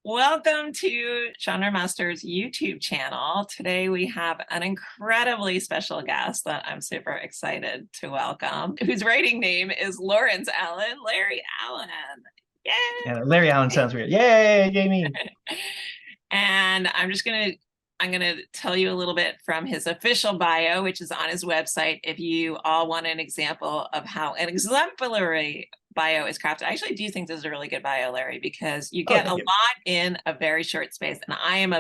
Welcome to Genre Master's YouTube channel. Today we have an incredibly special guest that I'm super excited to welcome, whose writing name is Lawrence Allan, Larry Allan. Yay! Yeah, Larry Allan sounds weird. Yay, yay me. And I'm gonna tell you a little bit from his official bio, which is on his website. If you all want an example of how an exemplary bio is crafted, I actually do think this is a really good bio, Larry, because you Oh, get a thank you. lot in a very short space. And I am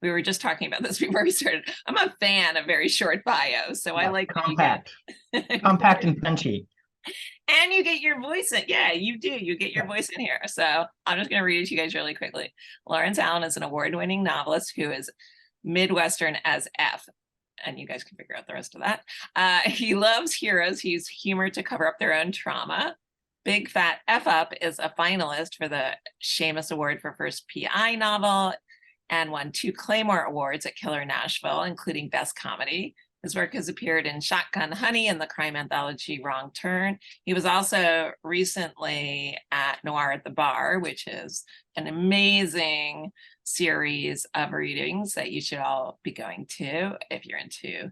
we were just talking about this before we started. I'm a fan of very short bios. So I Yeah, like that you compact, get compact and punchy. and you get your voice in. Yeah, you do. You get your Yeah. voice in here. So I'm just going to read it to you guys really quickly. Lawrence Allan is an award-winning novelist who is Midwestern as F. And you guys can figure out the rest of that. He loves heroes who use humor to cover up their own trauma. Big Fat F Up is a finalist for the Shamus Award for First PI Novel and won 2 Claymore Awards at Killer Nashville, including Best Comedy. His work has appeared in Shotgun Honey and the crime anthology Wrong Turn. He was also recently at Noir at the Bar, which is an amazing series of readings that you should all be going to if you're into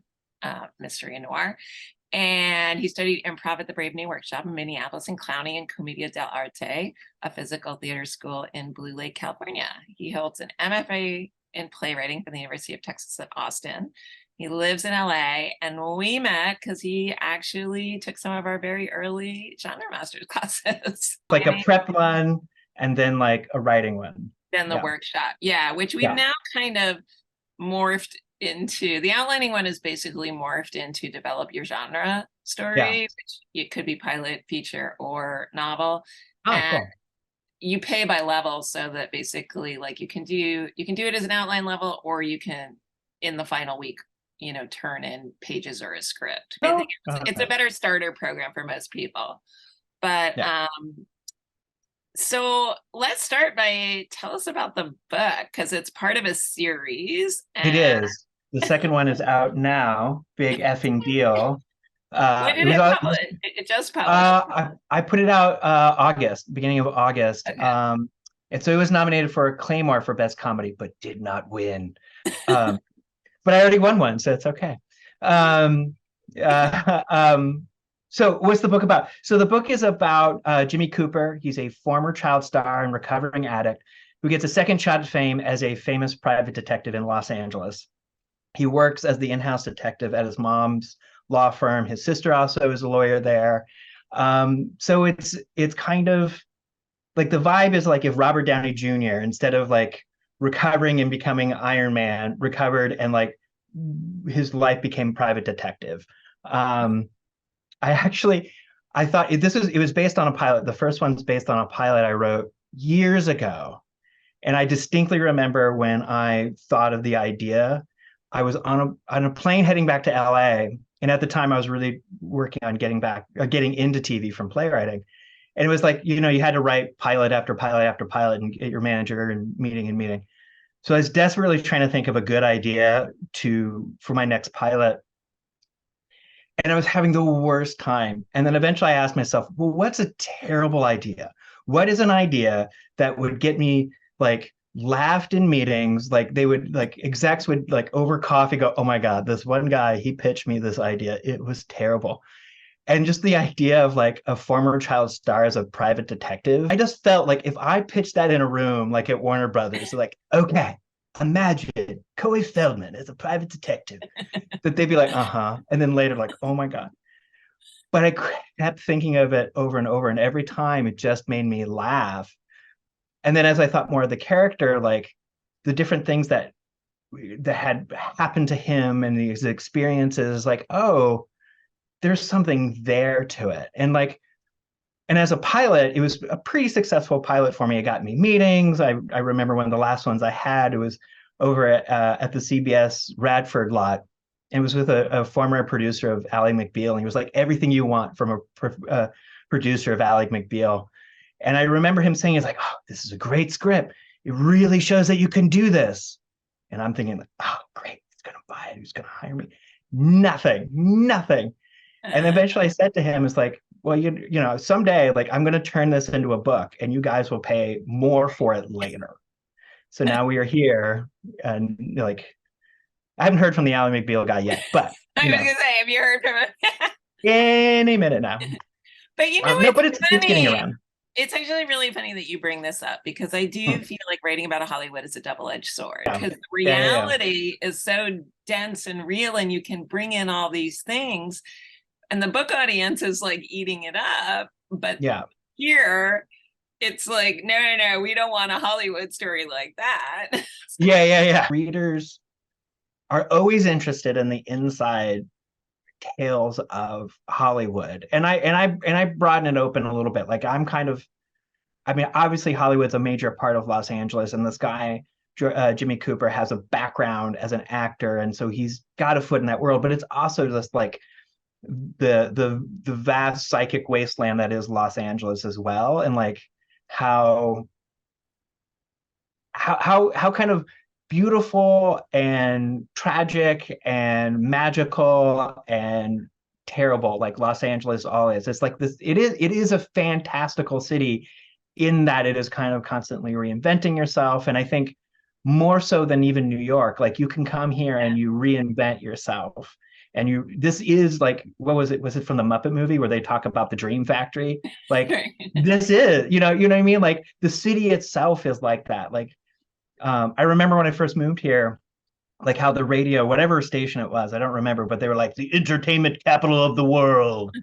mystery and noir. And he studied improv at the Brave New Workshop in Minneapolis and clowning in Commedia dell'arte, a physical theater school in Blue Lake, California. He holds an MFA in playwriting from the University of Texas at Austin. He lives in LA, and we met because he actually took some of our very early genre masters classes. Like a prep one and then like a writing one. Then the Yeah. workshop, yeah, which we've Yeah. now kind of morphed into. The outlining one is basically morphed into develop your genre Yeah. story, which it could be pilot, feature, or novel. Oh, And cool. you pay by level, so that basically like you can do it as an outline level, or you can in the final week, turn in pages or a script. I think Oh, it's a okay. better starter program for most people. But Yeah. so let's start by tell us about the book because it's part of a series. It And is. The second one is out now. Big effing deal. when It did was it publish? It just published. I put it out August, beginning of August. Okay. And so it was nominated for a Claymore for Best Comedy, but did not win. Um, but I already won one, so it's okay. Um, uh, um, so what's the book about? So the book is about Jimmy Cooper. He's a former child star and recovering addict who gets a second shot at fame as a famous private detective in Los Angeles. He works as the in-house detective at his mom's law firm. His sister also is a lawyer there. So it's kind of like the vibe is like if Robert Downey Jr. instead of like recovering and becoming Iron Man, recovered and like his life became private detective. Um, I actually I thought it was based on a pilot. The first one's based on a pilot I wrote years ago. And I distinctly remember when I thought of the idea, I was on a plane heading back to LA. And at the time I was really working on getting into TV from playwriting. And it was like, you had to write pilot after pilot after pilot and get your manager and meeting. So I was desperately trying to think of a good idea for my next pilot. And I was having the worst time. And then eventually I asked myself, well, what's a terrible idea? What is an idea that would get me like laughed in meetings? Like execs would like over coffee go, oh my God, this one guy, he pitched me this idea. It was terrible. And just the idea of like a former child star as a private detective, I just felt like if I pitched that in a room, like at Warner Brothers, like, okay, imagine Corey Feldman as a private detective, that they'd be like, uh-huh. And then later, like, oh my God. But I kept thinking of it over and over. And every time it just made me laugh. And then as I thought more of the character, like the different things that had happened to him and these experiences, like, oh, there's something there to it. And as a pilot, it was a pretty successful pilot for me. It got me meetings. I remember one of the last ones I had, it was over at the CBS Radford lot. It was with a former producer of Ally McBeal. And he was like, everything you want from a producer of Ally McBeal. And I remember him saying, he's like, oh, this is a great script. It really shows that you can do this. And I'm thinking, like, oh, great. He's going to buy it. He's going to hire me. Nothing. And eventually I said to him, it's like, well, someday, like, I'm going to turn this into a book and you guys will pay more for it later. So now we are here, and like I haven't heard from the Ally McBeal guy yet, but I was gonna say, have you heard from him? any minute now. But you know, No, it's but it's getting funny. around. It's actually really funny that you bring this up because I do Hmm. feel like writing about a Hollywood is a double-edged sword Yeah. because the Yeah. reality is so dense and real, and you can bring in all these things, and the book audience is like eating it up. But Yeah. here, it's like, no, no, no, we don't want a Hollywood story like that. Yeah. Readers are always interested in the inside tales of Hollywood. And I broaden it open a little bit. Like I'm kind of, I mean, obviously Hollywood's a major part of Los Angeles, and this guy Jimmy Cooper has a background as an actor, and so he's got a foot in that world. But it's also just like the vast psychic wasteland that is Los Angeles as well, and like how how kind of beautiful and tragic and magical and terrible like Los Angeles all is. It's like this. It is a fantastical city in that it is kind of constantly reinventing yourself. And I think more so than even New York, like you can come here and you reinvent yourself. And this is like, what was it? Was it from the Muppet movie where they talk about the Dream Factory? Like this is, you know what I mean? Like the city itself is like that. Like I remember when I first moved here, like how the radio, whatever station it was, I don't remember, but they were like the entertainment capital of the world.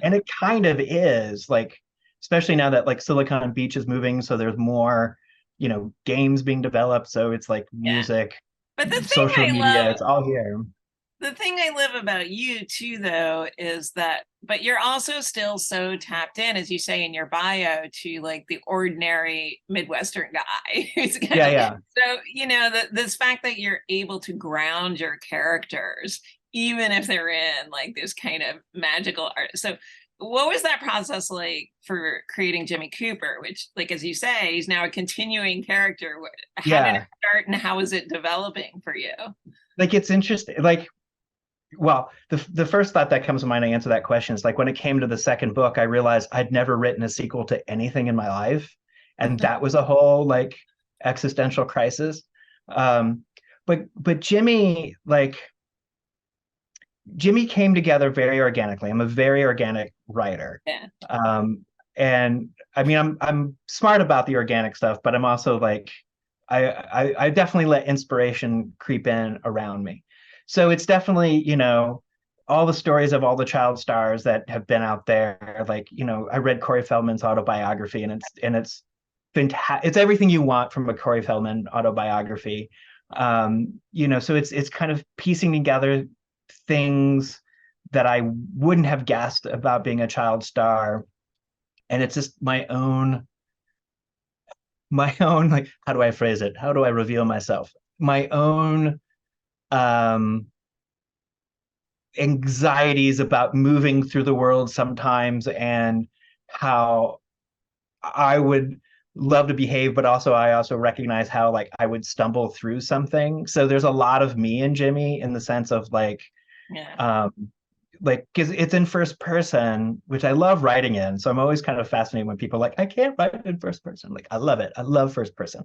And it kind of is, like, especially now that like Silicon Beach is moving, so there's more, games being developed. So it's like Yeah. music, But social media, it's all here. the thing I love about you too, though, is that, but you're also still so tapped in, as you say in your bio, to like the ordinary Midwestern guy who's kind of, Yeah. so, this fact that you're able to ground your characters, even if they're in like this kind of magical art. So, what was that process like for creating Jimmy Cooper, which, like, as you say, he's now a continuing character? How did it Yeah. start and how is it developing for you? Like it's interesting. Like, well, the first thought that comes to mind to answer that question is like when it came to the second book, I realized I'd never written a sequel to anything in my life. And that was a whole like existential crisis. Um, but Jimmy came together very organically. I'm a very organic writer. Yeah. And I mean I'm smart about the organic stuff, but I'm also like I definitely let inspiration creep in around me. So it's definitely, all the stories of all the child stars that have been out there. Like, I read Corey Feldman's autobiography, and it's fantastic. It's everything you want from a Corey Feldman autobiography. So it's kind of piecing together things that I wouldn't have guessed about being a child star. And it's just my own, like, how do I phrase it? How do I reveal myself? My own um anxieties about moving through the world sometimes, and how I would love to behave, but also I also recognize how like I would stumble through something. So there's a lot of me and Jimmy in the sense of like Yeah. um like because it's in first person, which I love writing in. So I'm always kind of fascinated when people are like, I can't write in first person. Like I love it. I love first person.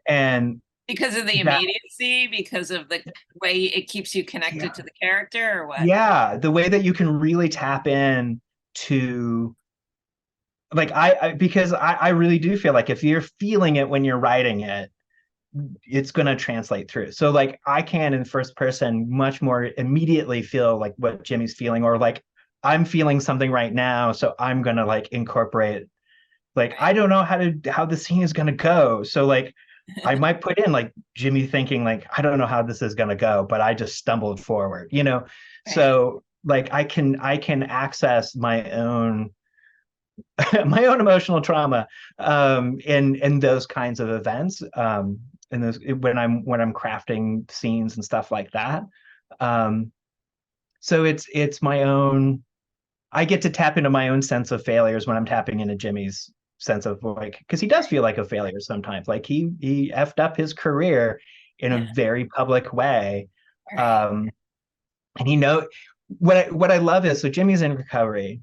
And Because of the that, immediacy, because of the way it keeps you connected yeah, to the character, or what? yeah, the way that you can really tap in to like because I really do feel like if you're feeling it when you're writing it, it's going to translate through. So like I can in first person much more immediately feel like what Jimmy's feeling, or like I'm feeling something right now, so I'm going to like incorporate, like I don't know how the scene is going to go, so like I might put in like Jimmy thinking like I don't know how this is going to go, but I just stumbled forward. Right. So like I can access my own my own emotional trauma in those kinds of events, in those when I'm crafting scenes and stuff like that. um so it's my own. I get to tap into my own sense of failures when I'm tapping into Jimmy's sense of like, because he does feel like a failure sometimes. Like he effed up his career in a Yeah. very public way. Right. um and what I love is, so Jimmy's in recovery,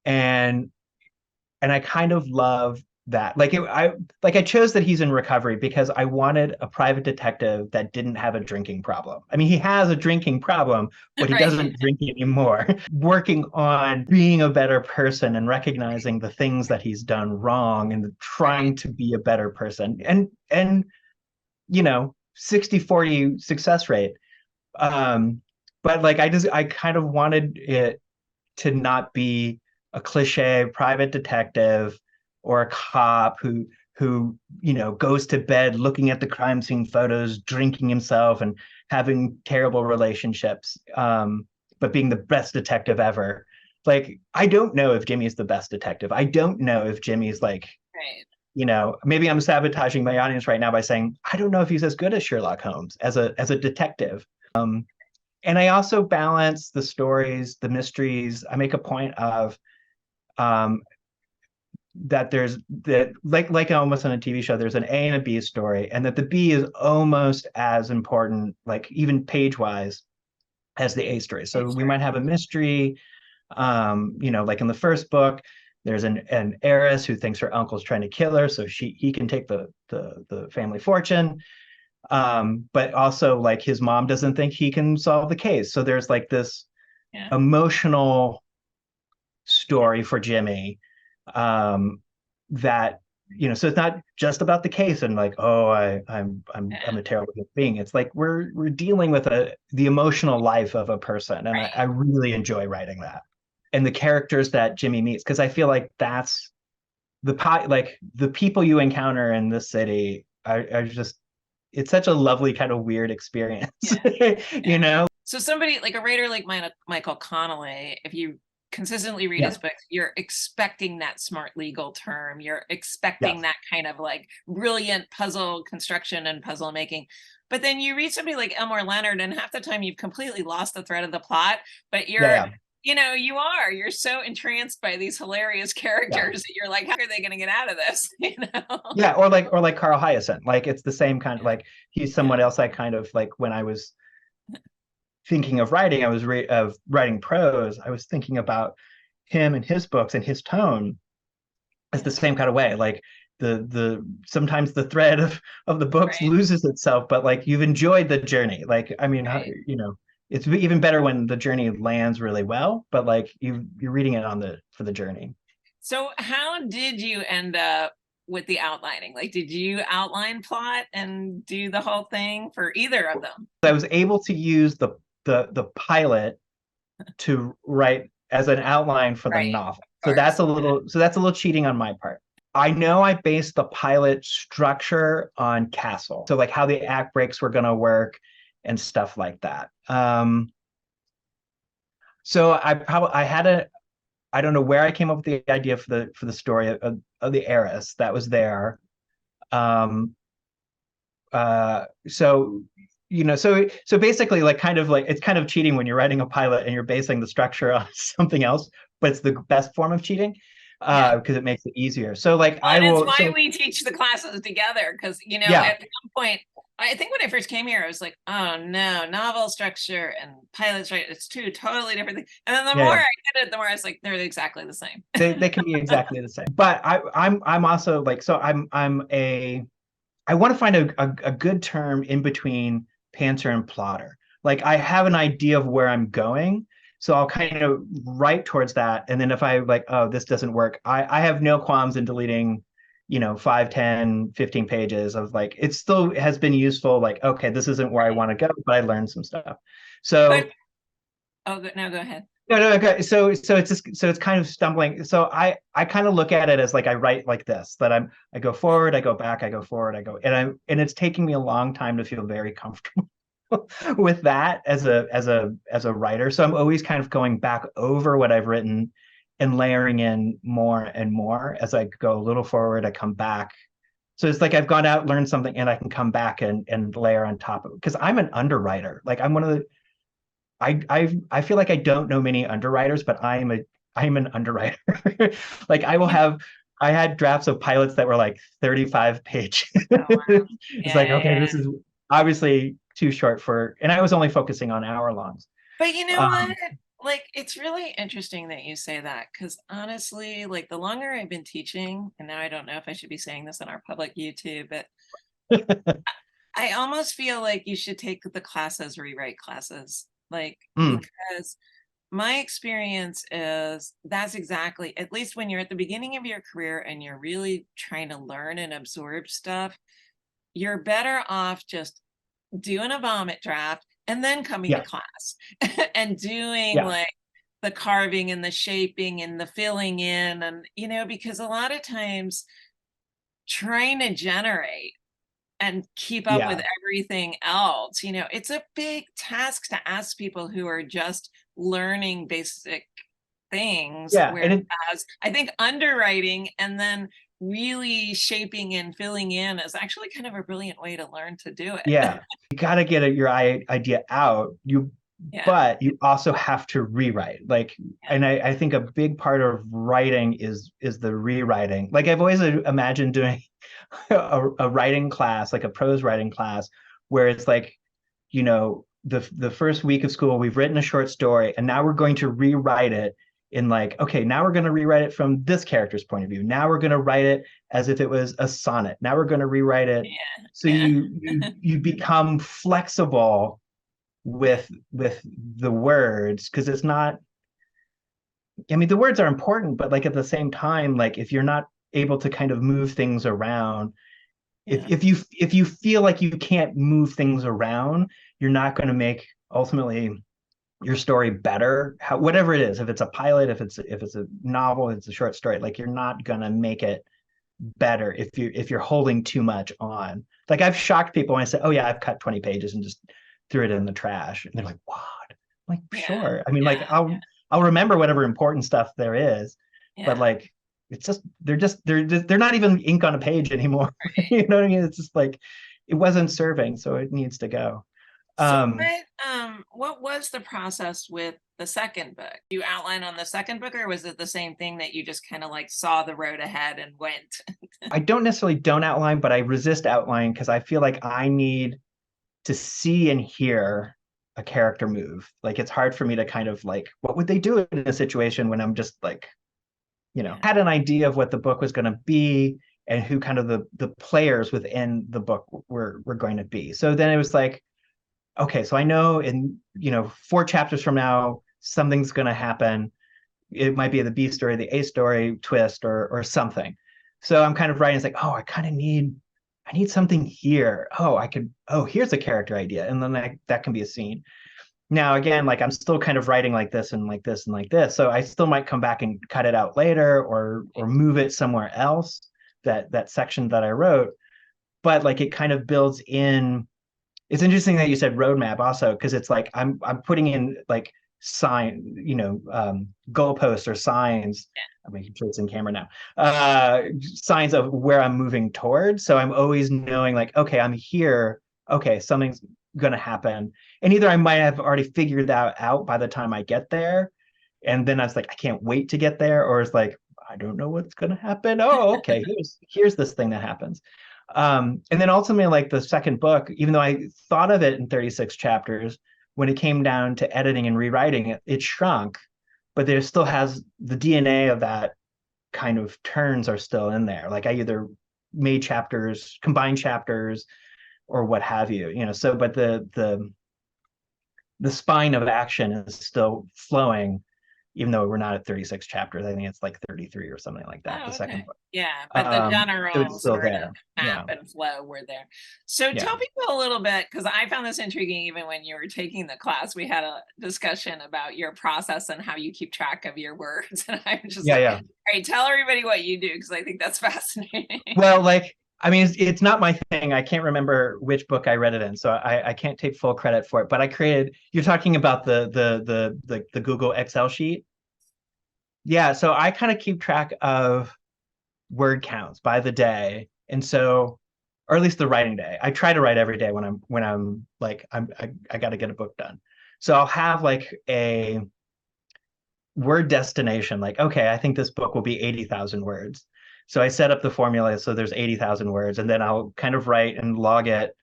and I kind of love that. I chose that he's in recovery because I wanted a private detective that didn't have a drinking problem. I mean, he has a drinking problem, but he Right. doesn't drink anymore. Working on being a better person and recognizing the things that he's done wrong and Right. trying to be a better person. And 60-40 success rate. But like I kind of wanted it to not be a cliche private detective or a cop who goes to bed looking at the crime scene photos, drinking himself and having terrible relationships, but being the best detective ever. Like, I don't know if Jimmy's the best detective. I don't know if Jimmy's like, Right. maybe I'm sabotaging my audience right now by saying I don't know if he's as good as Sherlock Holmes as a detective. And I also balance the stories, the mysteries. I make a point of um, that there's that like almost on a TV show, there's an A and a B story, and that the B is almost as important, like even page wise, as the A story. So we Sure. might have a mystery, like in the first book, there's an heiress who thinks her uncle's trying to kill her, so he can take the family fortune. But also like his mom doesn't think he can solve the case. So there's like this Yeah. emotional story for Jimmy, that so it's not just about the case and like, oh, I'm Yeah. a terrible human being. It's like we're dealing with the emotional life of a person, and I Right. really enjoy writing that and the characters that Jimmy meets, because I feel like that's like the people you encounter in this city are just, it's such a lovely kind of weird experience. Yeah. you Yeah. know So somebody like a writer like Michael Connolly, if you consistently read yeah, his books, you're expecting that smart legal term. You're expecting yes, that kind of like brilliant puzzle construction and puzzle making. But then you read somebody like Elmore Leonard, and half the time you've completely lost the thread of the plot. But yeah, yeah, you're so entranced by these hilarious yeah, characters that you're like, how are they going to get out of this? yeah. Or like Carl Hyacin, like it's the same kind of, like he's Yeah. someone else I kind of like. When I was thinking of writing, of writing prose, I was thinking about him and his books, and his tone is the Yeah. same kind of way. Like the sometimes the thread of the books Right. loses itself, but like you've enjoyed the journey. Like, I mean, Right. it's even better when the journey lands really well, but like you're reading it for the journey. So how did you end up with the outlining? Like, did you outline plot and do the whole thing for either of them? I was able to use the pilot to write as an outline for the Right. novel. Of course. So that's a little cheating on my part. I know I based the pilot structure on Castle. So like how the act breaks were going to work and stuff like that. So I had I don't know where I came up with the idea for the story of the heiress that was there. Um, so so basically, like, kind of like, it's kind of cheating when you're writing a pilot and you're basing the structure on something else, but it's the best form of cheating, Yeah. because it makes it easier. So like Well, I and it's will, why so we teach the classes together, because yeah, at some point, I think when I first came here, I was like, oh no, novel structure and pilot structure, it's two totally different things. And then the yeah, more yeah. I did it, the more I was like, they're exactly the same. They can be exactly the same. But I'm also like, so I want to find a good term in between pantser and plotter. Like, I have an idea of where I'm going, so I'll Right. kind of write towards that. And then if I like, oh, this doesn't work, I have no qualms in deleting, 5, 10, 15 pages of, like, it still has been useful. Like, okay, this isn't where I Right. want to go, but I learned some stuff. But So no, go ahead. no, okay. So it's kind of stumbling. So I kind of look at it as like I write like this, that I go forward, I go back, I go forward, I go, and it's taking me a long time to feel very comfortable with that as a writer. So I'm always kind of going back over what I've written and layering in more and more as I go a little forward, I come back. So it's like I've gone out, learned something, and I can come back and layer on top of it. Because I'm an underwriter. Like, I'm one of the I feel like I don't know many underwriters, but I'm an underwriter. Like, You- I had drafts of pilots that were like 35 pages. Oh, wow. It's Yeah, like, yeah, okay, yeah. this is obviously too short and I was only focusing on hour longs. But you know what? Um, like, it's really interesting that you say that, because honestly, like, the longer I've been teaching, and now I don't know if I should be saying this on our public YouTube, but I almost feel like you should take the class as rewrite classes, like, Mm, because my experience is that's exactly, at least when you're at the beginning of your career and you're really trying to learn and absorb stuff, you're better off just doing a vomit draft and then coming to yeah, class and doing yeah, like the carving and the shaping and the filling in, and because a lot of times trying to generate and keep up with yeah, everything else, it's a big task to ask people who are just learning basic things, yeah. And whereas I think underwriting and then really shaping and filling in is actually kind of a brilliant way to learn to do it. yeah, you got to get your idea out. Yeah, But you also have to rewrite. Like, yeah, and I think a big part of writing is the rewriting. Like, I've always imagined doing a writing class, like a prose writing class, where it's like, the first week of school, we've written a short story, and now we're going to rewrite it in like, okay, now we're going to rewrite it from this character's point of view. Now we're going to write it as if it was a sonnet. Now we're going to rewrite it. So yeah, you become flexible with the words, because it's not, I mean, the words are important, but like at the same time, like if you're not able to kind of move things around, if yeah, if you feel like you can't move things around, you're not going to make ultimately your story better. Whatever it is, if it's a pilot, if it's a novel, if it's a short story, like you're not going to make it better if you're holding too much on. Like, I've shocked people when I say, "Oh yeah, I've cut 20 pages and just threw it in the trash," and they're like, "What?" I'm like, yeah, sure. I mean, like, yeah, I'll remember whatever important stuff there is, but yeah, like, it's they're not even ink on a page anymore. right. You know what I mean? It's just like it wasn't serving, so it needs to go. So Um, what was the process with the second book? You outline on the second book, or was it the same thing that you just kind of like saw the road ahead and went? I don't necessarily don't outline, but I resist outlining because I feel like I need to see and hear a character move. Like, it's hard for me to kind of like, what would they do in a situation when I'm just like, Yeah, had an idea of what the book was going to be and who kind of the players within the book were going to be. So then it was like, okay, so I know in 4 chapters from now something's going to happen. It might be the B story, the A story twist, or something. So I'm kind of writing. It's like, oh, I need something here. Oh, here's a character idea, and then that can be a scene. Now again, like, I'm still kind of writing like this and like this and like this, so I still might come back and cut it out later, or move it somewhere else, that section that I wrote. But like, it kind of builds in. It's interesting that you said roadmap also, because it's like I'm putting in like goalposts or signs. I'm making sure it's in camera now. Signs of where I'm moving towards. So I'm always knowing like, okay, I'm here. Okay, something's gonna happen. And either I might have already figured that out by the time I get there. And then I was like, I can't wait to get there, or it's like, I don't know what's gonna happen. Oh, okay, here's this thing that happens. And then ultimately, like, the second book, even though I thought of it in 36 chapters, when it came down to editing and rewriting it, it shrunk, but there still has the DNA of that kind of turns are still in there. Like, I either made chapters, combined chapters, or what have you, so, but the spine of action is still flowing, even though we're not at 36 chapters. I think it's like 33 or something like that, the oh, second okay, book. yeah, but the So it's general still sort of there. map Yeah. and flow were there. So Yeah. tell people a little bit, because I found this intriguing. Even when you were taking the class, we had a discussion about your process and how you keep track of your words, and I'm just Yeah. like, Yeah. all right, tell everybody what you do, because I think that's fascinating. Well, like, I mean, it's not my thing. I can't remember which book I read it in, so I can't take full credit for it. But I created. You're talking about the Google Excel sheet. Yeah, so I kind of keep track of word counts by the day, and so, or at least the writing day. I try to write every day when I'm like, I got to get a book done. So I'll have like a word destination, like, okay, I think this book will be 80,000 words. So I set up the formula so there's 80,000 words, and then I'll kind of write and log it.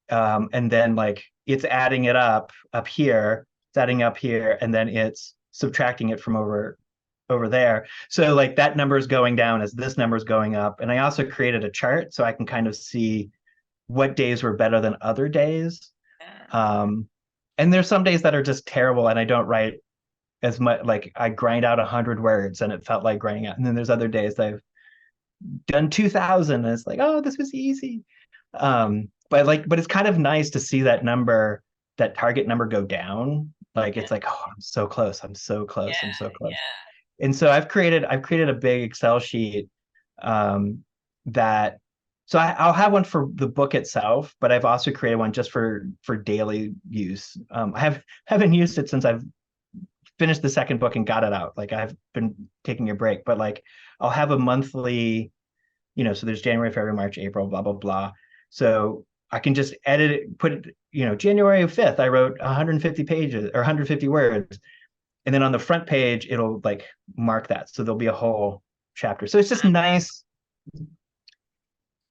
And then, like, it's adding it up here, it's adding up here, and then it's subtracting it from over there. So like that number is going down as this number is going up. And I also created a chart so I can kind of see what days were better than other days. And there's some days that are just terrible and I don't write as much, like I grind out 100 words and it felt like grinding out. And then there's other days that I've done 2,000 and it's like, oh, this was easy. But it's kind of nice to see that number, that target number go down. Like it's like, oh, I'm so close. I'm so close. I'm so close. And so I've created a big Excel sheet that so I'll have one for the book itself, but I've also created one just for daily use. I haven't used it since I've finished the second book and got it out. Like I've been taking a break, but like I'll have a monthly, so there's January, February, March, April, blah, blah, blah. So I can just edit it, put it, January 5th, I wrote 150 pages or 150 words. And then on the front page, it'll like mark that. So there'll be a whole chapter. So it's just nice.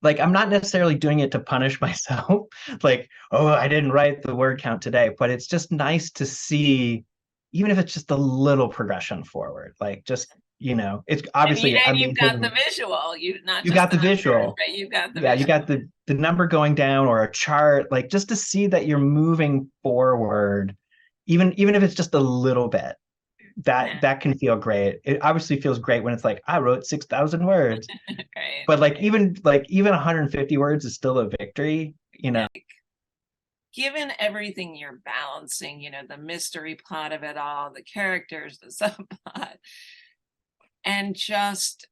Like I'm not necessarily doing it to punish myself. Like, oh, I didn't write the word count today, but it's just nice to see, even if it's just a little progression forward. Like just, it's obviously and you've got the visual. You got the visual. But you've got the visual. You got the number going down or a chart, like just to see that you're moving forward, even if it's just a little bit. That can feel great. It obviously feels great when it's like I wrote 6,000 words. Right. But even 150 words is still a victory, Given everything you're balancing, the mystery plot of it all, the characters, the subplot, and just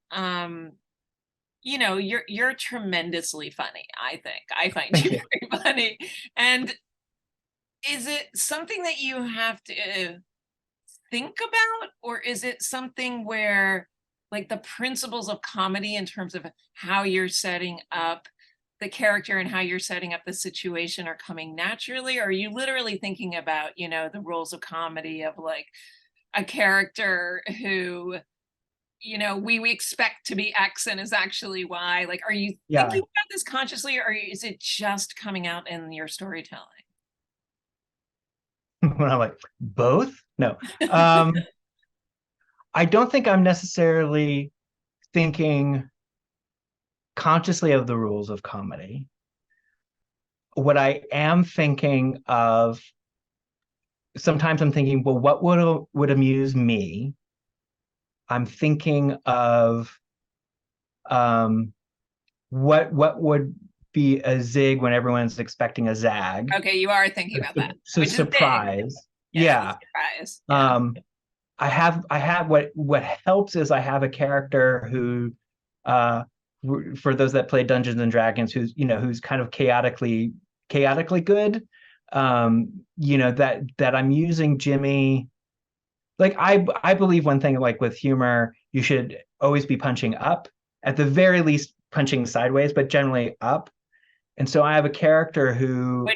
you're tremendously funny. I find you very funny. And is it something that you have to think about, or is it something where like the principles of comedy in terms of how you're setting up the character and how you're setting up the situation are coming naturally? Or are you literally thinking about, the rules of comedy of like a character who, we expect to be X and is actually Y? Like, are you thinking about this consciously, or is it just coming out in your storytelling? When I'm like, both? No. I don't think I'm necessarily thinking consciously of the rules of comedy. What I am thinking of, sometimes I'm thinking, well, what would amuse me? I'm thinking of what would be a zig when everyone's expecting a zag. Okay, you are thinking about that. So surprise. Yeah. Surprise. I have what helps is I have a character who for those that play Dungeons and Dragons who's kind of chaotically good. That I'm using Jimmy. Like I believe one thing, like with humor, you should always be punching up, at the very least punching sideways, but generally up. And so I have a character who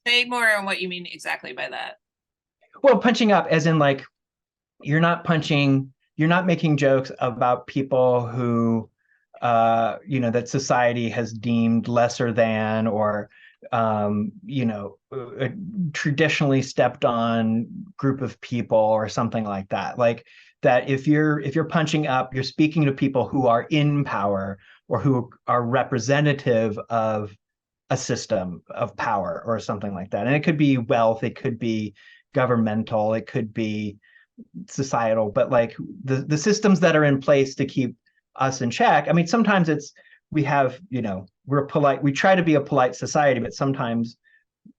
say more on what you mean exactly by that. Well, punching up as in like you're not making jokes about people who that society has deemed lesser than, or a traditionally stepped on group of people or something like that. Like that if you're punching up, you're speaking to people who are in power or who are representative of a system of power or something like that. And it could be wealth, it could be governmental, it could be societal, but like the systems that are in place to keep us in check. I mean, sometimes we're polite, we try to be a polite society, but sometimes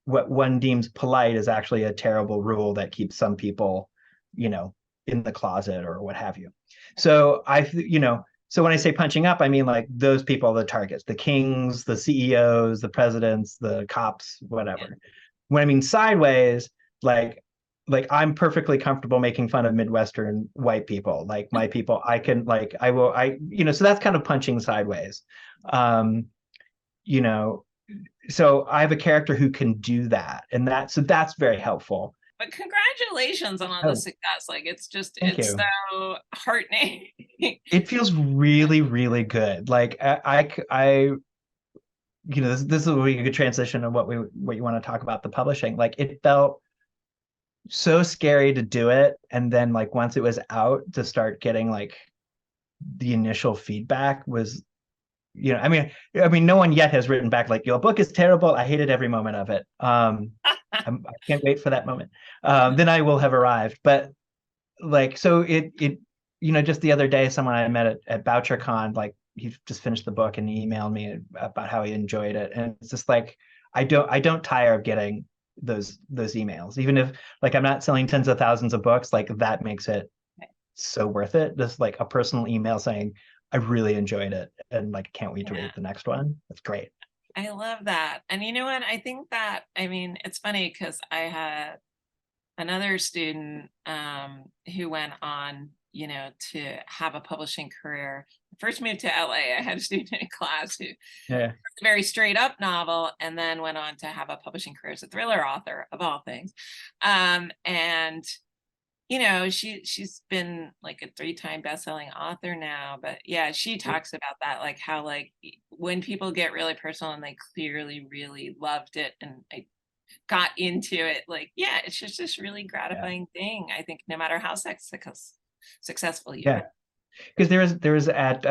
what one deems polite is actually a terrible rule that keeps some people, in the closet or what have you. So so when I say punching up, I mean like those people are the targets, the kings, the CEOs, the presidents, the cops, whatever. When I mean sideways, like I'm perfectly comfortable making fun of Midwestern white people, like my people. I can so that's kind of punching sideways. So I have a character who can do that, and that's very helpful. But congratulations on all the success. Like it's so heartening. It feels really, really good. Like this is a really good transition of what you want to talk about, the publishing. Like it felt so scary to do it, and then like once it was out, to start getting like the initial feedback was, I mean, no one yet has written back like, your book is terrible, I hated every moment of it. I can't wait for that moment. Then I will have arrived. But like, so just the other day, someone I met at BoucherCon, like he just finished the book and he emailed me about how he enjoyed it. And it's just like, I don't tire of getting those emails, even if like I'm not selling tens of thousands of books, like that makes it so worth it. Just like a personal email saying, I really enjoyed it and like can't wait to Yeah. read the next one. That's great. I love that. And you know what? I think that, I mean, it's funny because I had another student who went on, to have a publishing career. First moved to LA. I had a student in class who Yeah. wrote a very straight up novel and then went on to have a publishing career as a thriller author of all things. And she's been like a 3-time best-selling author now, but yeah, she talks about that, like how like when people get really personal and they clearly really loved it and I got into it, like yeah, it's just this really Yeah. gratifying thing, I think, no matter how successful you Yeah. are. Because there was at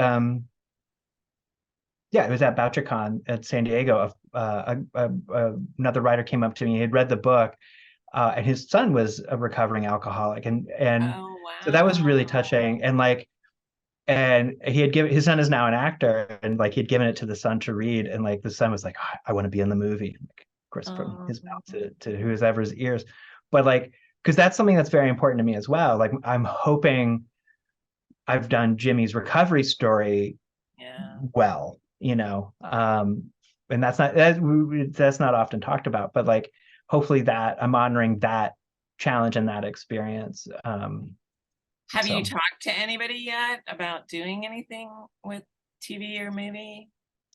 yeah, it was at BoucherCon at San Diego. Another writer came up to me. He had read the book, and his son was a recovering alcoholic, and Oh so that wow. was really touching. And he had given, his son is now an actor, and like he'd given it to the son to read, and like the son was like, oh, I want to be in the movie. Like, of course, from um, his mouth to whoever's ears, but like because that's something that's very important to me as well. Like I'm hoping I've done Jimmy's recovery story yeah. well, and that's not often talked about, but like hopefully that I'm honoring that challenge and that experience. Have you So talked to anybody yet about doing anything with TV or movie,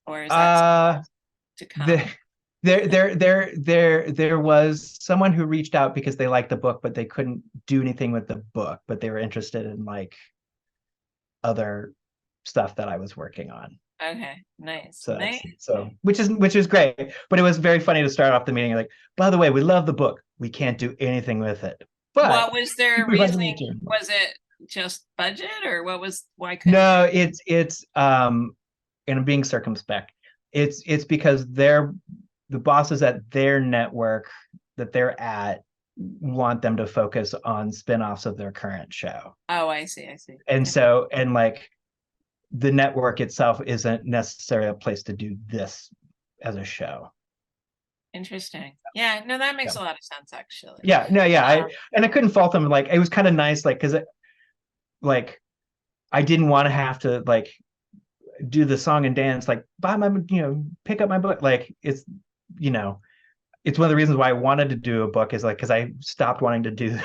or is that uh to come? the there was someone who reached out because they liked the book, but they couldn't do anything with the book, but they were interested in like other stuff that I was working on. Okay, nice, So nice. which is great. But it was very funny to start off the meeting like, by the way, we love the book. We can't do anything with it. But What was their we want to meet reasoning? you. Was it just budget, or why couldn't No, they? it's and I'm being circumspect. It's because the bosses at their network that they're at want them to focus on spin-offs of their current show. Oh, I see, I see. And Yeah. so, and like the network itself isn't necessarily a place to do this as a show. Interesting. Yeah, no, that Yeah. makes a lot of sense actually. Yeah, no, yeah. Um, I couldn't fault them. Like it was kind of nice, like because like I didn't want to have to like do the song and dance, like buy my, pick up my book. Like you know, it's one of the reasons why I wanted to do a book is like because I stopped wanting to do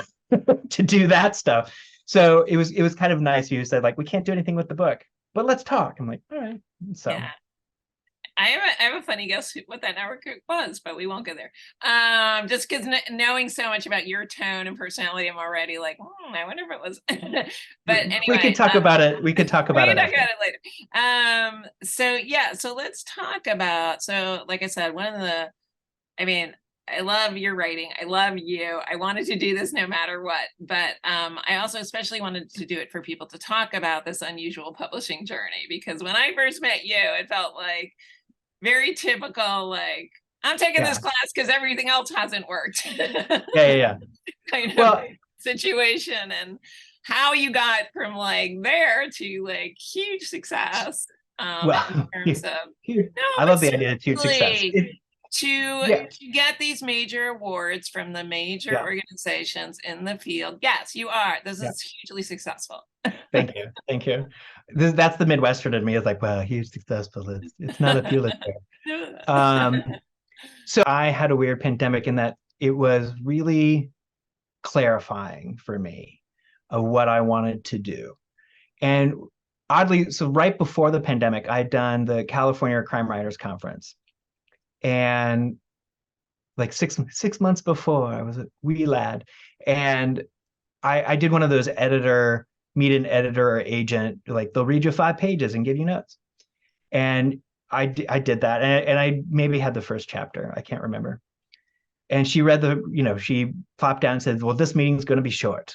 to do that stuff. So it was kind of nice. You said like we can't do anything with the book, but let's talk. I'm like, all right. So yeah. I have a funny guess what that network was, but we won't go there. Just because knowing so much about your tone and personality, I'm already like, I wonder if it was. But we could anyway, talk about it. We could talk we about can it talk after. about it later. So yeah, so let's talk about. So like I said, I mean, I love your writing. I love you. I wanted to do this no matter what, but I also especially wanted to do it for people to talk about this unusual publishing journey because when I first met you, it felt like very typical, like I'm taking this Yeah. class because everything else hasn't worked Yeah. Yeah. Yeah. kind of Well, situation, and how you got from like there to like huge success in well, terms of no, I but love the idea of huge success. seriously, to Yeah. get these major awards from the major Yeah. organizations in the field. Yes, you are. This Yeah. is hugely successful. Thank you. Thank you. That's the Midwestern in me. It's like, well, huge successful. It's not a Pulitzer. Um, so I had a weird pandemic in that it was really clarifying for me of what I wanted to do. And oddly, so right before the pandemic, I'd done the California Crime Writers Conference. And like six months before, I was a wee lad. And I did one of those meet an editor or agent, like they'll read you 5 pages and give you notes. And I did that. And I maybe had the first chapter. I can't remember. And she read she popped down and said, well, this meeting's going to be short.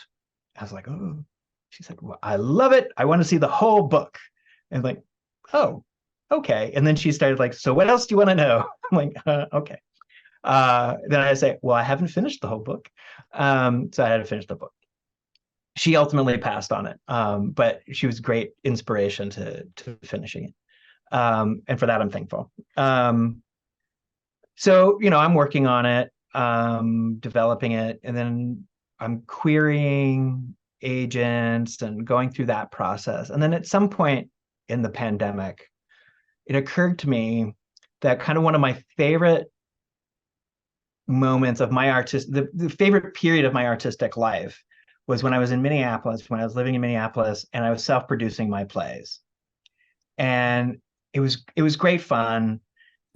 I was like, oh. She said, well, I love it. I want to see the whole book. And like, oh, okay. And then she started like, so what else do you want to know? I'm like, okay. Then I say, well, I haven't finished the whole book. So I had to finish the book. She ultimately passed on it. But she was great inspiration to finishing it. And for that, I'm thankful. So, I'm working on it, developing it, and then I'm querying agents and going through that process. And then at some point in the pandemic, it occurred to me that kind of one of my favorite moments of the favorite period of my artistic life was when I was in Minneapolis, when I was living in Minneapolis, and I was self-producing my plays. And it was great fun,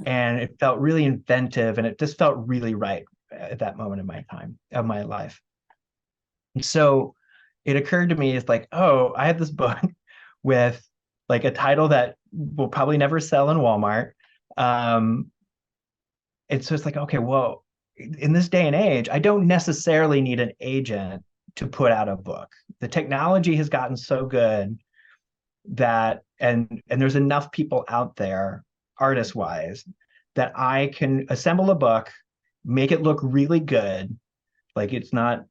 and it felt really inventive, and it just felt really right at that moment of my life. And so it occurred to me, it's like, oh, I have this book with like a title that will probably never sell in Walmart. And so it's like, okay, well, in this day and age, I don't necessarily need an agent to put out a book. The technology has gotten so good that and there's enough people out there, artist wise, that I can assemble a book, make it look really good. Like it's not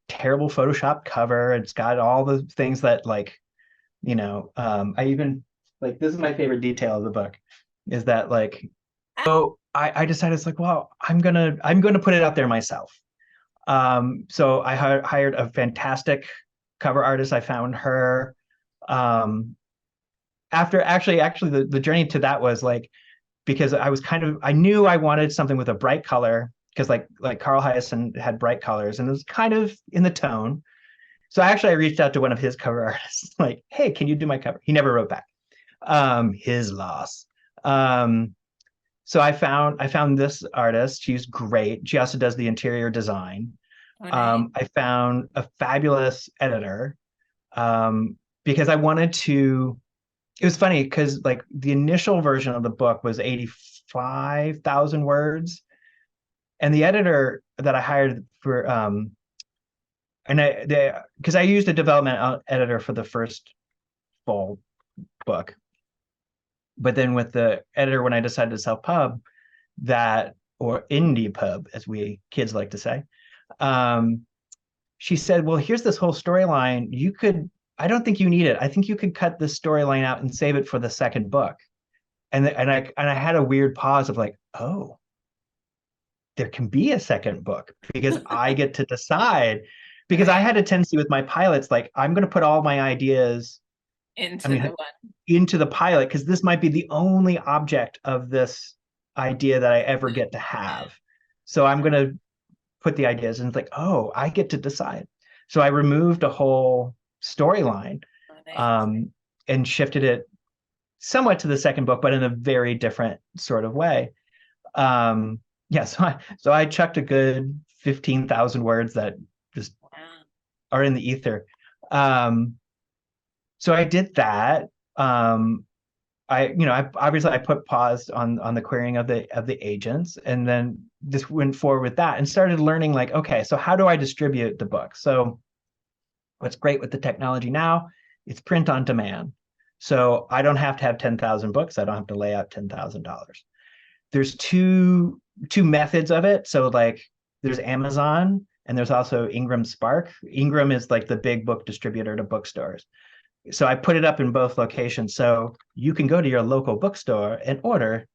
terrible Photoshop cover. It's got all the things that I even like, this is my favorite detail of the book, is that like, so I decided, it's like, well, I'm gonna put it out there myself. So I hired a fantastic cover artist. I found her. After actually the journey to that was like, because I knew I wanted something with a bright color, because like Carl Hyacin had bright colors and it was kind of in the tone. So I reached out to one of his cover artists, like, hey, can you do my cover? He never wrote back. His loss. So I found this artist. She's great. She also does the interior design. Oh, nice. I found a fabulous editor, because I wanted to. It was funny because like the initial version of the book was 85,000 words, and the editor that I hired for because I used a development editor for the first full book, but then with the editor, when I decided to self pub that, or indie pub as we kids like to say, um, she said, well, here's this whole storyline. I don't think you need it. I think you could cut this storyline out and save it for the second book. And I had a weird pause of like, oh, there can be a second book because I get to decide. Because I had a tendency with my pilots, like I'm going to put all my ideas Into the one. into the pilot, because this might be the only object of this idea that I ever get to have. So I'm going to put the ideas, and it's like, oh, I get to decide. So I removed a whole storyline, and shifted it somewhat to the second book, but in a very different sort of way. Yeah, so I chucked a good 15,000 words that just are in the ether. So I did that. I obviously I put pause on the querying of the agents, and then just went forward with that and started learning, like, okay, so how do I distribute the book? So what's great with the technology now, it's print on demand. So I don't have to have 10,000 books. I don't have to lay out $10,000. There's two methods of it. So like there's Amazon, and there's also Ingram Spark. Ingram is like the big book distributor to bookstores. So I put it up in both locations. So you can go to your local bookstore and order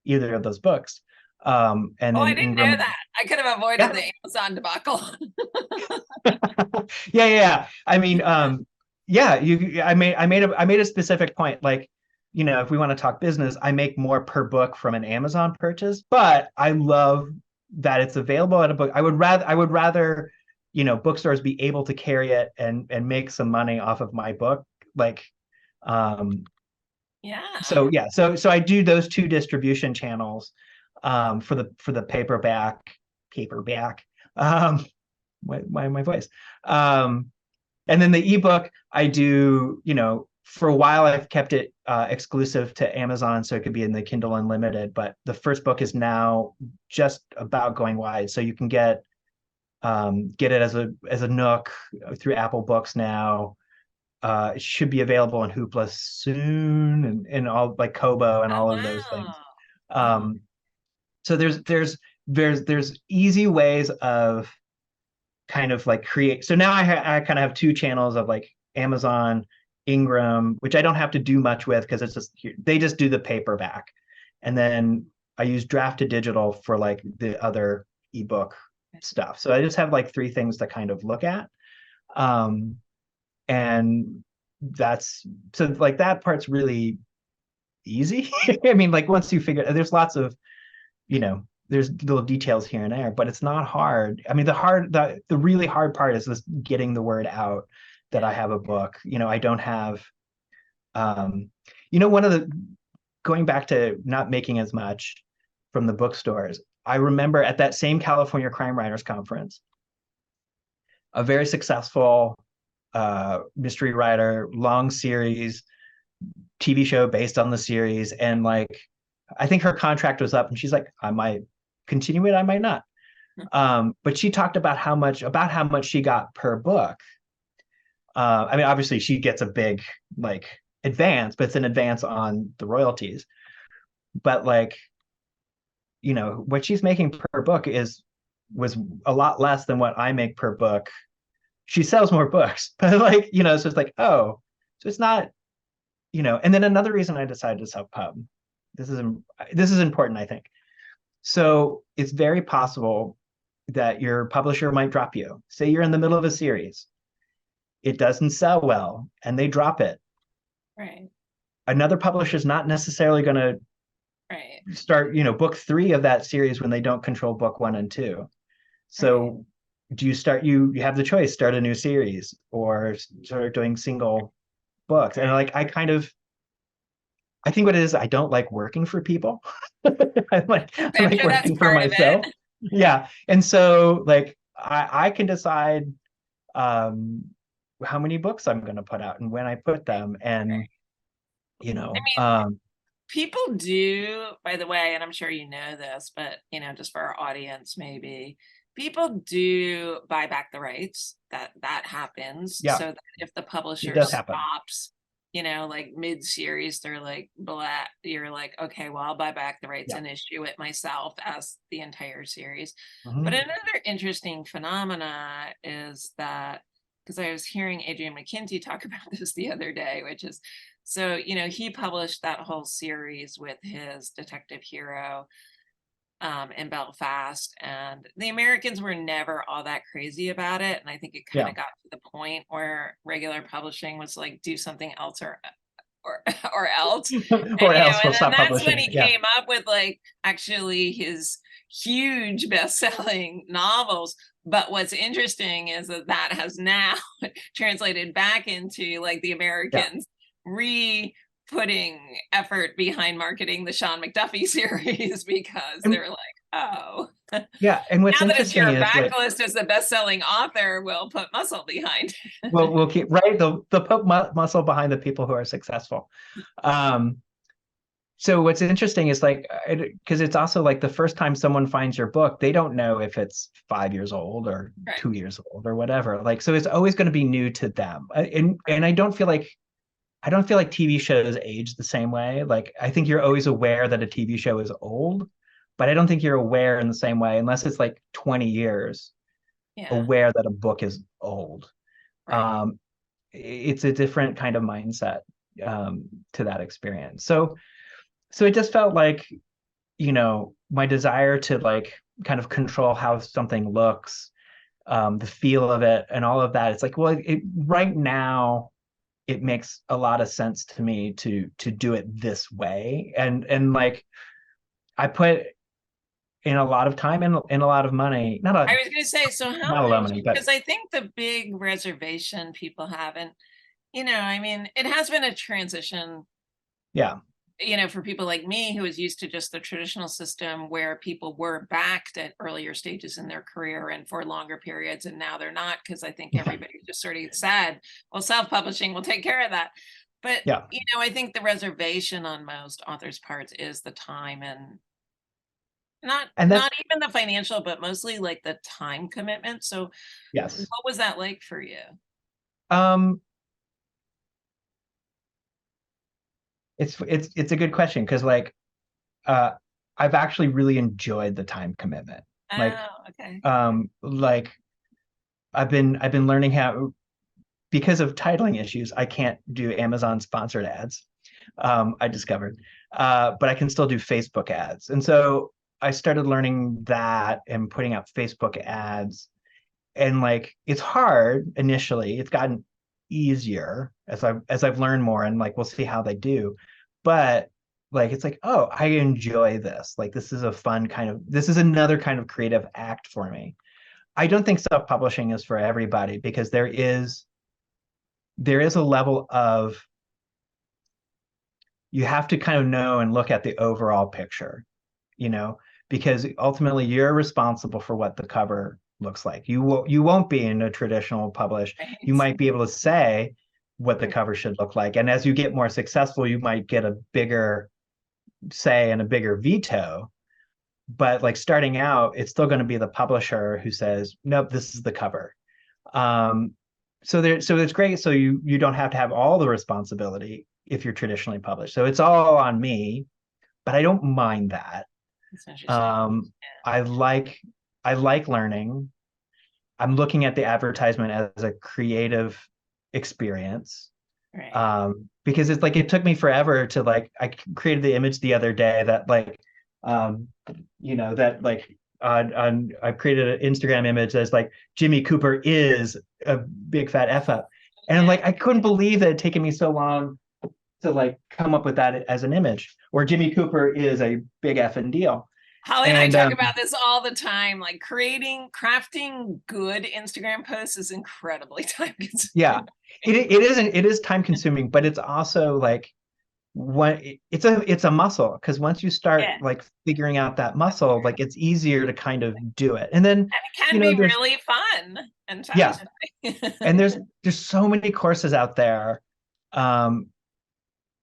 either of those books. And then I didn't Ingram, know that. I could have avoided the Amazon debacle. yeah. I mean, yeah, I made a specific point. Like, if we want to talk business, I make more per book from an Amazon purchase, but I love that it's available at a book. I would rather, bookstores be able to carry it and make some money off of my book. Like, yeah. So I do those two distribution channels, for the paperback. My voice. And then the ebook I do, for a while I've kept it exclusive to Amazon, so it could be in the Kindle Unlimited. But the first book is now just about going wide, so you can get it as a Nook through Apple Books now. It should be available in Hoopla soon, and all like Kobo and Oh, all of those things. wow. So there's easy ways of kind of like create. So now I kind of have two channels of like Amazon, Ingram, which I don't have to do much with because it's just they just do the paperback, and then I use Draft to Digital for like the other ebook stuff. So I just have like three things to kind of look at. And that's so like that part's really easy. I mean, like once you figure, there's lots of, there's little details here and there, but it's not hard. I mean, the really hard part is this getting the word out that I have a book. I don't have, one of the, going back to not making as much from the bookstores, I remember at that same California Crime Writers Conference, a very successful mystery writer, long series, TV show based on the series. And like, I think her contract was up and she's like, I might continue it, I might not. But she talked about how much she got per book. I mean, obviously she gets a big like advance, but it's an advance on the royalties. But like, what she's making per book was a lot less than what I make per book. She sells more books, but like, so it's like, oh, so it's not, and then another reason I decided to self-pub, this is important, I think. So it's very possible that your publisher might drop you. Say you're in the middle of a series, it doesn't sell well, and they drop it. Right. Another publisher is not necessarily going to start, book 3 of that series when they don't control book 1 and 2. So do you start, you have the choice, start a new series or start doing single books. And like, I think what it is, I don't like working for people. I like working for myself. Yeah. And so like, I can decide how many books I'm going to put out and when I put them. And, people do, by the way, and I'm sure you know this, but just for our audience, maybe people do buy back the rights. That happens. Yeah. So that if the publisher stops, like mid-series, they're like, blah, you're like, okay, well, I'll buy back the rights and issue it myself as the entire series. But another interesting phenomena is that, because I was hearing Adrian McKenty talk about this the other day, which is, so, he published that whole series with his detective hero in Belfast, and the Americans were never all that crazy about it. And I think it kind of got to the point where regular publishing was like, do something else or else. Or else we'll and stop that's publishing. when he came up with like actually his huge best-selling novels. But what's interesting is that has now translated back into like the Americans putting effort behind marketing the Sean McDuffie series because they're like, oh, yeah. And what's interesting is that your backlist as a best-selling author, will put muscle behind. we'll keep they'll put muscle behind the people who are successful. So what's interesting is like, because it's also like the first time someone finds your book, they don't know if it's 5 years old or 2 years old or whatever. Like, so it's always going to be new to them. And I don't feel like TV shows age the same way. Like, I think you're always aware that a TV show is old, but I don't think you're aware in the same way, unless it's like 20 years, aware that a book is old. It's a different kind of mindset to that experience. So it just felt like, my desire to like kind of control how something looks, the feel of it and all of that. It's like, well, right now, it makes a lot of sense to me to do it this way. And like, I put in a lot of time and a lot of money. I was going to say, so how much? Because I think the big reservation people have, and I mean, it has been a transition. Yeah. For people like me who is used to just the traditional system where people were backed at earlier stages in their career and for longer periods, and now they're not, because I think everybody just sort of said, well, self-publishing will take care of that. But, Yeah. I think the reservation on most authors' parts is the time, and not And that's, not even the financial, but mostly like the time commitment. So yes. what was that like for you? Um, it's a good question because like uh I've actually really enjoyed the time commitment. Like Oh, okay. like I've been learning how, because of titling issues, I can't do Amazon sponsored ads. I discovered. But I can still do Facebook ads. And so I started learning that and putting out Facebook ads. And like it's hard initially. It's gotten easier as I've learned more, and like we'll see how they do. But like it's like, oh, I enjoy this. Like this is another kind of creative act for me. I don't think self-publishing is for everybody because there is a level of, you have to kind of know and look at the overall picture, you know, because ultimately you're responsible for what the cover looks like. You won't be in a traditional publish. You Right. might be able to say what the cover should look like. And as you get more successful, you might get a bigger say and a bigger veto. But like starting out, it's still going to be the publisher who says, nope, this is the cover. Um, so it's great. So you don't have to have all the responsibility if you're traditionally published. So it's all on me, but I don't mind that. That's interesting. Um, I like I like learning. I'm looking at the advertisement as a creative experience. Right. Because it's like it took me forever to like I created the image the other day that like um that like I created an Instagram image that's like Jimmy Cooper is a big fat F up. And I'm Yeah. like, I couldn't believe that it had taken me so long to like come up with that as an image, or Jimmy Cooper is a big effing deal. Holly and I And talk about this all the time. Like crafting good Instagram posts is incredibly time yeah, consuming. it is time consuming, but it's also like when it's a muscle, because once you start Yeah. like figuring out that muscle, like it's easier to kind of do it. And then And it can be there's, really fun and yeah, satisfying. and there's so many courses out there um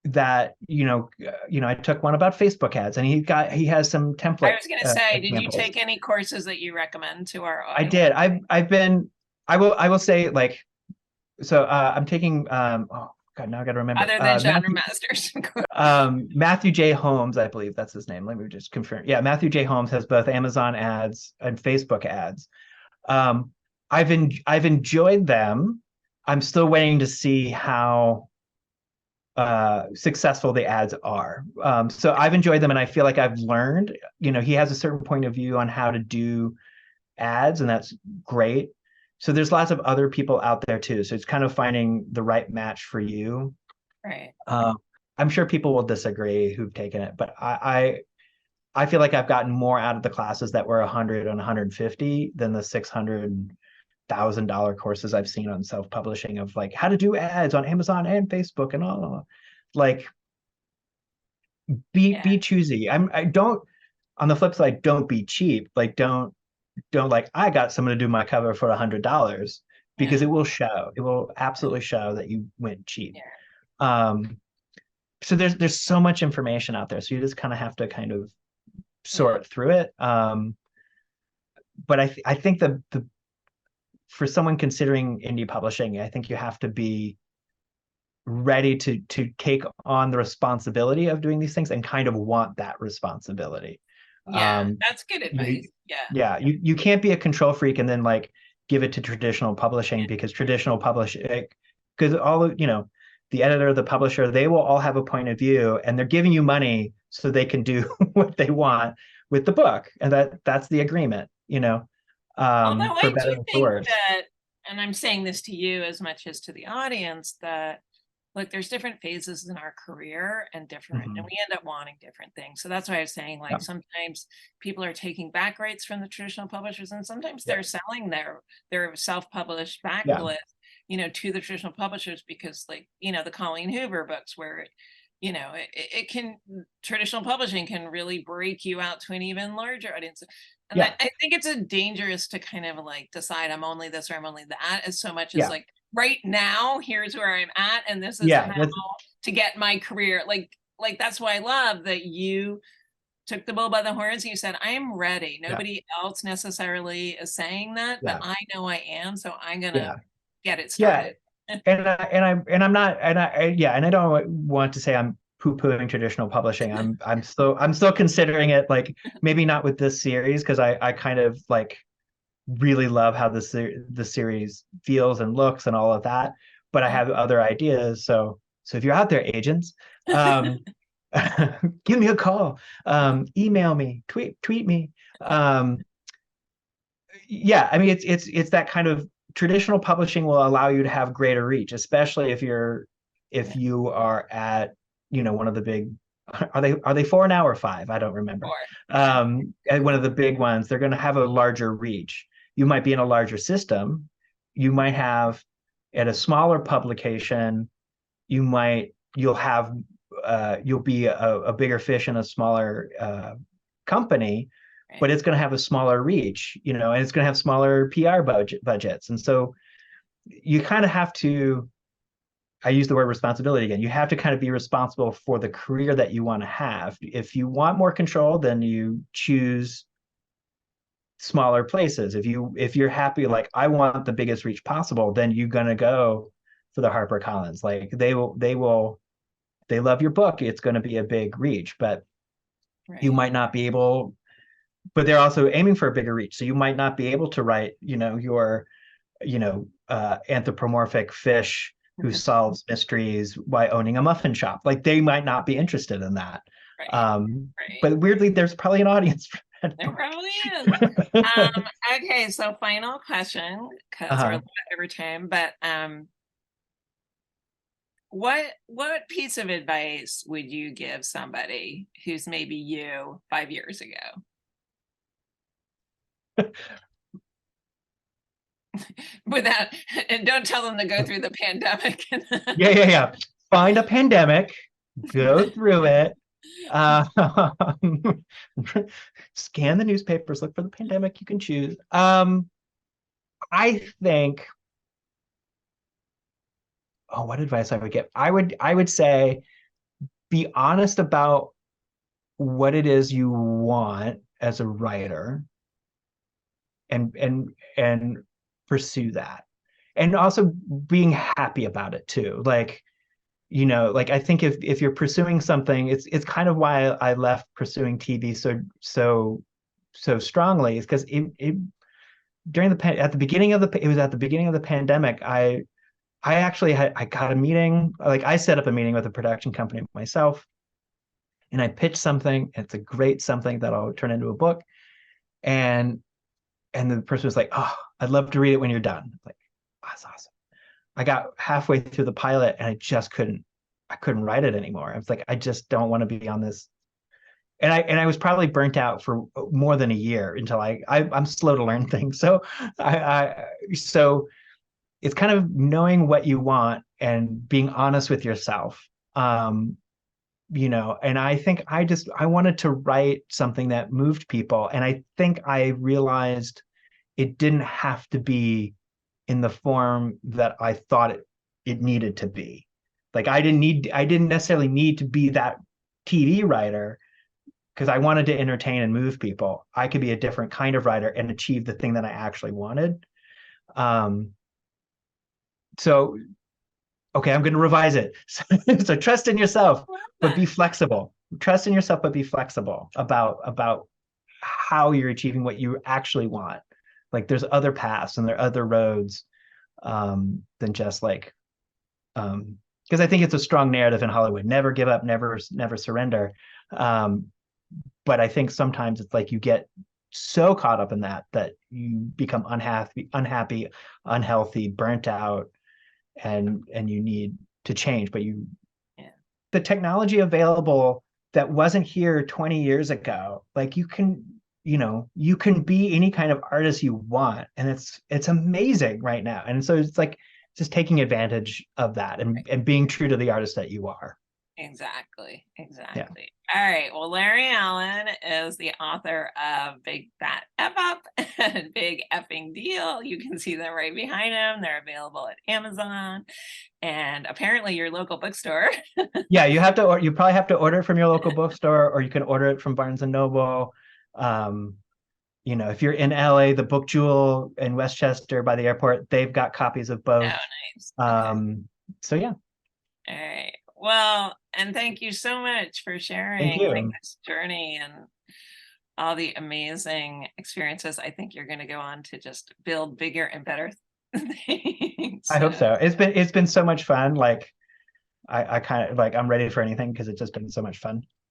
that I took one about Facebook ads, and he has some I template was going to say, did you examples. take any courses that you recommend to our I audience? did. I've been I will say like, so I'm taking oh god, now I got to remember Other than genre masters. Matthew J. Holmes, I believe that's his name. Let me just confirm. Yeah, Matthew J. Holmes has both Amazon ads and Facebook ads. Um, I've enjoyed them. I'm still waiting to see how successful the ads are. So I've enjoyed them, and I feel like I've learned. He has a certain point of view on how to do ads, and that's great. So there's lots of other people out there too. So it's kind of finding the right match for you. Right. Um, I'm sure people will disagree who've taken it, but I feel like I've gotten more out of the classes that were 100 and 150 than the $600,000 courses I've seen on self-publishing of like how to do ads on Amazon and Facebook and all. Like Yeah. be choosy. I don't, on the flip side, don't be cheap. Like don't like, I got someone to do my cover for $100, because it Yeah. will show. It will absolutely show that you went cheap. Yeah. Um, so there's so much information out there. So you just kind of have to kind of Yeah. sort through it. But I think the for someone considering indie publishing, I think you have to be ready to take on the responsibility of doing these things and kind of want that responsibility. Yeah. Um, That's good advice. Yeah. yeah, you can't be a control freak and then like give it to traditional publishing, because traditional publishing, because all of the editor, the publisher, they will all have a point of view, and they're giving you money so they can do what they want with the book, and that's the agreement, Although for I do better or for think worse. that, and I'm saying this to you as much as to the audience, that look, there's different phases in our career and Mhm. we end up wanting different things. So that's why I was saying, Yeah, like, sometimes people are taking back rates from the traditional publishers, and sometimes yeah, they're selling their self-published yeah, backlist, to the traditional publishers, because, like, the Colleen Hoover books, where it can, traditional publishing can really break you out to an even larger audience. And yeah, I think it's a dangerous to kind of like decide I'm only this or I'm only that, as so much as yeah, like right now, here's where I'm at, and this is Yeah, how that's to get my career. Like that's why I love that you took the bull by the horns and you said, I am ready. yeah, Nobody else necessarily is saying that, but yeah, I know I am, so I'm gonna yeah, get it yeah. started. I'm not, yeah, and I don't want to say I'm poo-pooing traditional publishing. I'm still considering it, like maybe not with this series, because I kind of like really love how the series feels and looks and all of that. But I have other ideas. So if you're out there, agents, um, give me a call, email me, tweet me. Um, yeah, I mean it's that kind of traditional publishing will allow you to have greater reach, especially if Yeah, you are at one of the big, are they four now or five? I don't remember. sure. At one of the big ones, they're going to have a larger reach. You might be in a larger system. You might have at a smaller publication, you'll be a bigger fish in a smaller company, Right. but it's going to have a smaller reach, and it's going to have smaller PR budgets. And so you kind of have to, I use the word responsibility again. You have to kind of be responsible for the career that you want to have. If you want more control, then you choose smaller places. If you're happy, like I want the biggest reach possible, then you're gonna go for the HarperCollins. Like they love your book, it's going to be a big reach, but you Right. might not be able, but they're also aiming for a bigger reach. So you might not be able to write, your, anthropomorphic fish who solves mysteries while owning a muffin shop. Like they might not be interested in that. Right. Um, Right. but weirdly, there's probably an audience for that There book. probably is. Okay, so final question, because we're a Uh-huh. little bit over time, but what piece of advice would you give somebody who's maybe you 5 years ago? Without, and don't tell them to go through the pandemic. Yeah, yeah, yeah. Find a pandemic, go through it. Uh, Scan the newspapers, look for the pandemic you can choose. I think, oh, what advice I would give? I would say be honest about what it is you want as a writer, and pursue that. And also being happy about it too. Like I think if you're pursuing something, it's kind of why I left pursuing TV so strongly, is because it during at the beginning of it was at the beginning of the pandemic. I actually I got a meeting, like I set up a meeting with a production company myself, and I pitched something. It's a great something that I'll turn into a book. And the person was like, "Oh, I'd love to read it when you're done." I'm like, oh, that's awesome. I got halfway through the pilot and I couldn't write it anymore. I was like, I just don't want to be on this. And I was probably burnt out for more than a year until I'm slow to learn things. So so it's kind of knowing what you want and being honest with yourself. And I think I wanted to write something that moved people. And I think I realized it didn't have to be in the form that I thought it needed to be. Like I didn't necessarily need to be that TV writer, because I wanted to entertain and move people. I could be a different kind of writer and achieve the thing that I actually wanted. Um, so okay, I'm going to revise it. So trust in yourself, but be flexible. Trust in yourself, but be flexible about how you're achieving what you actually want. Like there's other paths and there are other roads, than just like, because I think it's a strong narrative in Hollywood. Never give up, never surrender. Um, but I think sometimes it's like you get so caught up in that you become unhappy, unhealthy, burnt out, and you need to change. But Yeah. the technology available that wasn't here 20 years ago, like you can be any kind of artist you want, and it's amazing right now. And so it's like just taking advantage of that, and being true to the artist that you are. Exactly. Yeah. Exactly. All right. Well, Larry Allan is the author of Big Fat F Up and Big Effing Deal. You can see them right behind him. They're available at Amazon and apparently your local bookstore. Yeah, you have to, or you probably have to order it from your local bookstore, or you can order it from Barnes and Noble. Um, you know, if you're in LA, the Book Jewel in Westchester by the airport, they've got copies of Oh, both. nice. Okay. So yeah, All right. Well, and thank you so much for thank sharing like you. this journey and all the amazing experiences. I think you're going to go on to just build bigger and better things. I hope So, so. It's been so much fun. Like I kind of like I'm ready for anything because it's just been so much fun.